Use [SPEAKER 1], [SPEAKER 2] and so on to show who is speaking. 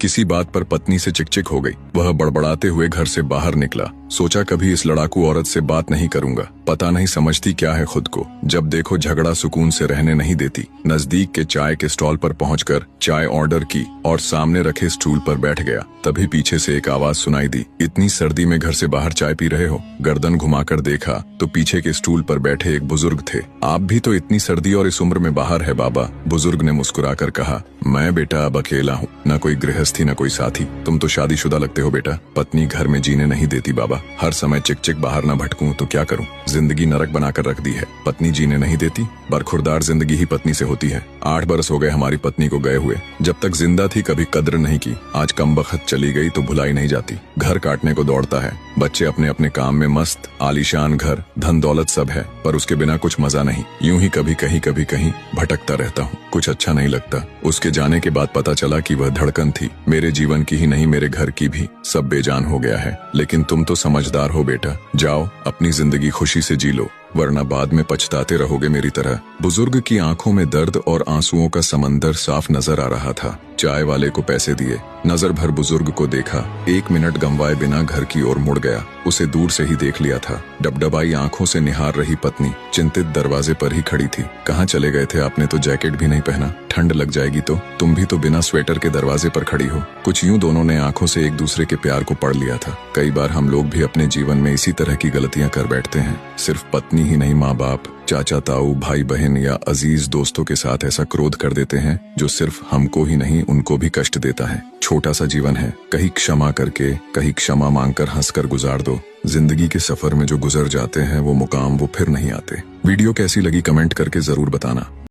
[SPEAKER 1] किसी बात पर पत्नी से चिकचिक हो गई। वह बड़बड़ाते हुए घर से बाहर निकला। सोचा कभी इस लड़ाकू औरत से बात नहीं करूंगा, पता नहीं समझती क्या है खुद को। जब देखो झगड़ा सुकून से रहने नहीं देती। नजदीक के चाय के स्टॉल पर पहुंचकर चाय ऑर्डर की और सामने रखे स्टूल पर बैठ गया। तभी पीछे से एक आवाज सुनाई दी, इतनी सर्दी में घर से बाहर चाय पी रहे हो? गर्दन घुमाकर देखा तो पीछे के स्टूल पर बैठे एक बुजुर्ग थे। आप भी तो इतनी सर्दी और इस उम्र में बाहर है बाबा, बुजुर्ग ने मुस्कुराकर कहा। मैं बेटा अब अकेला हूँ, न कोई गृहस्थी न कोई साथी। तुम तो शादीशुदा लगते हो बेटा। पत्नी घर में जीने नहीं देती बाबा, हर समय चिक बाहर न भटकूं तो क्या करूं? जिंदगी नरक बनाकर रख दी है। पत्नी जीने नहीं देती, बरखुरदार जिंदगी ही पत्नी से होती है। 8 बरस हो गए हमारी पत्नी को गए हुए। जब तक जिंदा थी कभी कद्र नहीं की, आज कम बखत चली गई तो भुलाई नहीं जाती। घर काटने को दौड़ता है, बच्चे अपने अपने काम में मस्त, आलीशान घर, धन दौलत सब है, पर उसके बिना कुछ मजा नहीं। यूं ही कभी कहीं भटकता रहता हूँ, कुछ अच्छा नहीं लगता। उसके जाने के बाद पता चला कि वह धड़कन थी, मेरे जीवन की ही नहीं मेरे घर की भी। सब बेजान हो गया है। लेकिन तुम तो समझदार हो बेटा, जाओ अपनी जिंदगी खुशी से जी लो, वरना बाद में पछताते रहोगे मेरी तरह। बुजुर्ग की आंखों में दर्द और आंसुओं का समंदर साफ नजर आ रहा था। चाय वाले को पैसे दिए, नजर भर बुजुर्ग को देखा। 1 मिनट गंवाए बिना घर की ओर मुड़ गया। उसे दूर से ही देख लिया था। डबडबाई आंखों से निहार रही पत्नी चिंतित दरवाजे पर ही खड़ी थी। कहाँ चले गए थे? आपने तो जैकेट भी नहीं पहना, ठंड लग जाएगी तो। तुम भी तो बिना स्वेटर के दरवाजे पर खड़ी हो। कुछ यूं दोनों ने आंखों से एक दूसरे के प्यार को पढ़ लिया था। कई बार हम लोग भी अपने जीवन में इसी तरह की गलतियां कर बैठते हैं। सिर्फ पत्नी ही नहीं, माँ बाप, चाचा ताऊ, भाई बहन या अजीज दोस्तों के साथ ऐसा क्रोध कर देते हैं जो सिर्फ हमको ही नहीं उनको भी कष्ट देता है। छोटा सा जीवन है, कहीं क्षमा करके, कहीं क्षमा मांगकर हंसकर गुजार दो। जिंदगी के सफर में जो गुजर जाते हैं वो मुकाम वो फिर नहीं आते। वीडियो कैसी लगी कमेंट करके जरूर बताना।